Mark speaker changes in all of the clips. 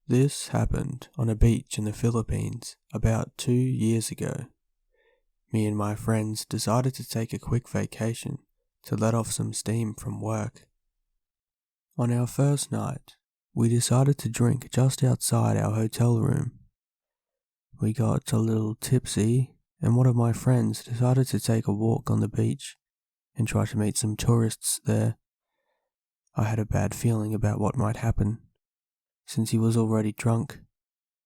Speaker 1: This happened on a beach in the Philippines about 2 years ago. Me and my friends decided to take a quick vacation to let off some steam from work. On our first night, we decided to drink just outside our hotel room. We got a little tipsy, and one of my friends decided to take a walk on the beach and try to meet some tourists there. I had a bad feeling about what might happen, since he was already drunk,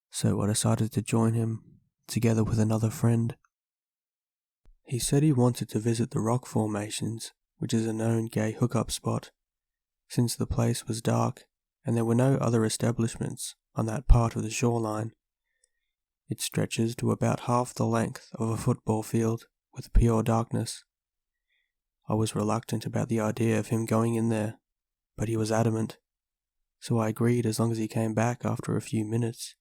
Speaker 1: so I decided to join him, together with another friend. He said he wanted to visit the rock formations, which is a known gay hookup spot, since the place was dark and there were no other establishments on that part of the shoreline. It stretches to about half the length of a football field with pure darkness. I was reluctant about the idea of him going in there, but he was adamant, so I agreed as long as he came back after a few minutes.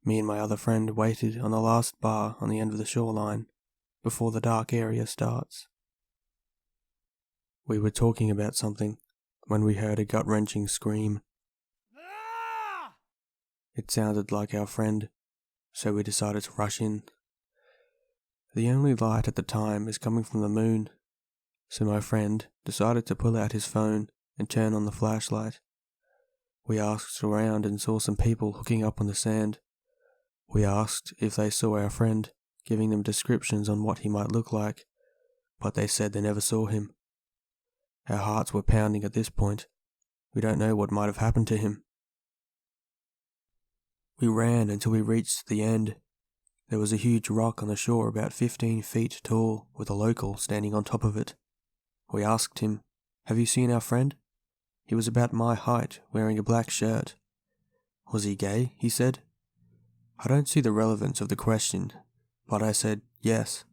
Speaker 1: Me and my other friend waited on the last bar on the end of the shoreline before the dark area starts. We were talking about something when we heard a gut-wrenching scream. It sounded like our friend, so we decided to rush in. The only light at the time is coming from the moon, so my friend decided to pull out his phone and turn on the flashlight. We asked around and saw some people hooking up on the sand. We asked if they saw our friend, giving them descriptions on what he might look like, but they said they never saw him. Our hearts were pounding at this point. We don't know what might have happened to him. We ran until we reached the end. There was a huge rock on the shore about 15 feet tall, with a local standing on top of it. We asked him, "Have you seen our friend?" He was about my height, wearing a black shirt. Was he gay? He said. I don't see the relevance of the question, but I said yes.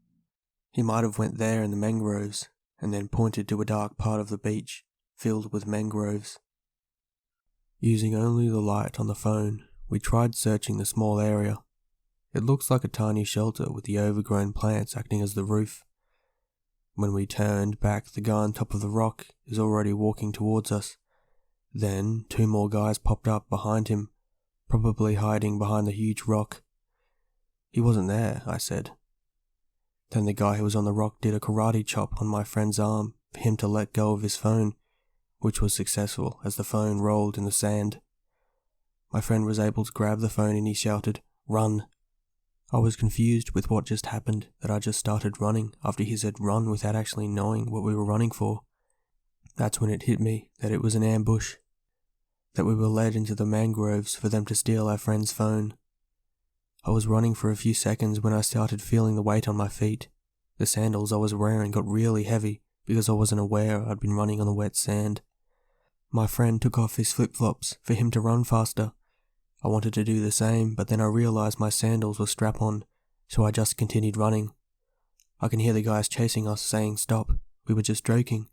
Speaker 1: He might have went there in the mangroves, and then pointed to a dark part of the beach, filled with mangroves. Using only the light on the phone, we tried searching the small area. It looks like a tiny shelter with the overgrown plants acting as the roof. When we turned back, the guy on top of the rock is already walking towards us. Then 2 more guys popped up behind him, probably hiding behind the huge rock. He wasn't there, I said. Then the guy who was on the rock did a karate chop on my friend's arm for him to let go of his phone, which was successful as the phone rolled in the sand. My friend was able to grab the phone and he shouted, "Run!" I was confused with what just happened, that I just started running after he said run without actually knowing what we were running for. That's when it hit me that it was an ambush, that we were led into the mangroves for them to steal our friend's phone. I was running for a few seconds when I started feeling the weight on my feet. The sandals I was wearing got really heavy because I wasn't aware I'd been running on the wet sand. My friend took off his flip-flops for him to run faster. I wanted to do the same, but then I realized my sandals were strap-on, so I just continued running. I can hear the guys chasing us saying, "Stop, we were just joking."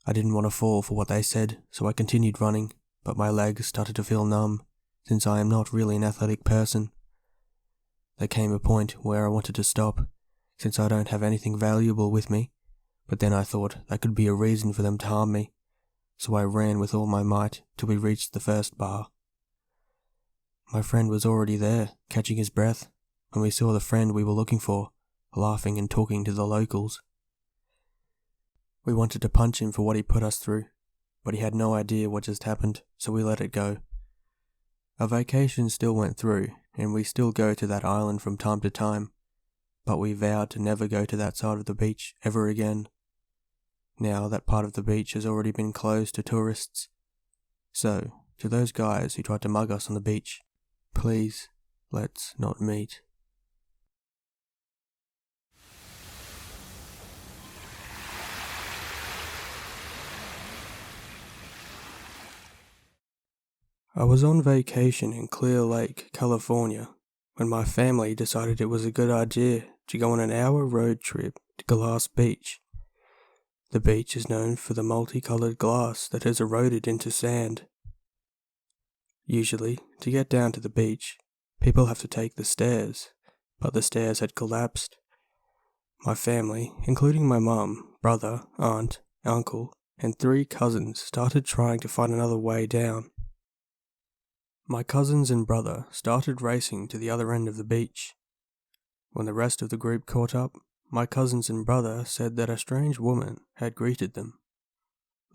Speaker 1: I didn't want to fall for what they said, so I continued running, but my legs started to feel numb, since I am not really an athletic person. There came a point where I wanted to stop, since I don't have anything valuable with me, but then I thought that could be a reason for them to harm me, so I ran with all my might till we reached the first bar. My friend was already there, catching his breath, when we saw the friend we were looking for, laughing and talking to the locals. We wanted to punch him for what he put us through, but he had no idea what just happened, so we let it go. Our vacation still went through, and we still go to that island from time to time, but we vowed to never go to that side of the beach ever again. Now that part of the beach has already been closed to tourists. So, to those guys who tried to mug us on the beach, please, let's not meet. I was on vacation in Clear Lake, California, when my family decided it was a good idea to go on an hour road trip to Glass Beach. The beach is known for the multicolored glass that has eroded into sand. Usually, to get down to the beach, people have to take the stairs, but the stairs had collapsed. My family, including my mum, brother, aunt, uncle, and 3 cousins, started trying to find another way down. My cousins and brother started racing to the other end of the beach. When the rest of the group caught up, my cousins and brother said that a strange woman had greeted them.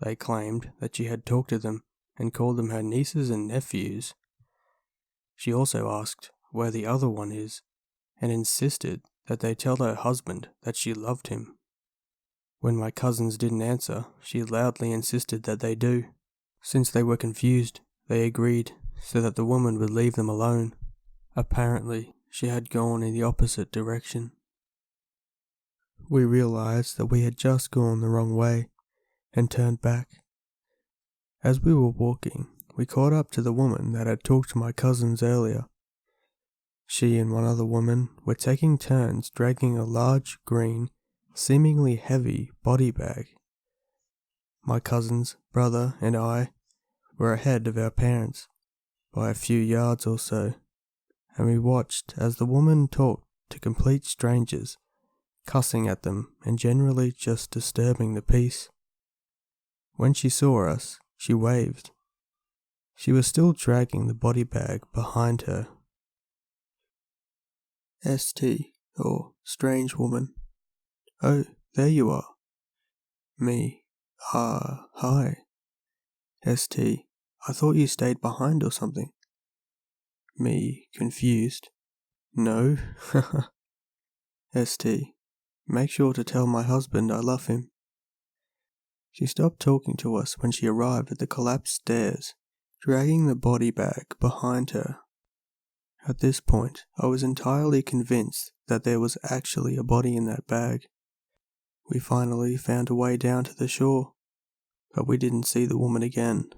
Speaker 1: They claimed that she had talked to them and called them her nieces and nephews. She also asked where the other one is and insisted that they tell her husband that she loved him. When my cousins didn't answer, she loudly insisted that they do. Since they were confused, they agreed so that the woman would leave them alone. Apparently, she had gone in the opposite direction. We realized that we had just gone the wrong way and turned back. As we were walking, we caught up to the woman that had talked to my cousins earlier. She and one other woman were taking turns dragging a large, green, seemingly heavy body bag. My cousins, brother, and I were ahead of our parents by a few yards or so, and we watched as the woman talked to complete strangers, cussing at them and generally just disturbing the peace. When she saw us, she waved. She was still dragging the body bag behind her. ST, or strange woman. Oh, there you are. Me. Hi. ST, I thought you stayed behind or something. Me, confused. No. ST, make sure to tell my husband I love him. She stopped talking to us when she arrived at the collapsed stairs, dragging the body bag behind her. At this point, I was entirely convinced that there was actually a body in that bag. We finally found a way down to the shore, but we didn't see the woman again,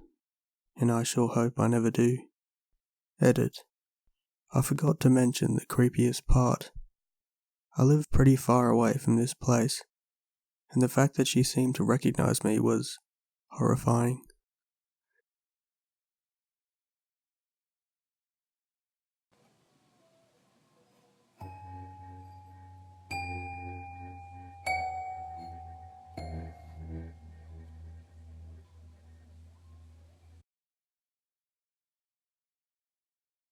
Speaker 1: and I sure hope I never do. Edit. I forgot to mention the creepiest part. I live pretty far away from this place, and the fact that she seemed to recognize me was horrifying.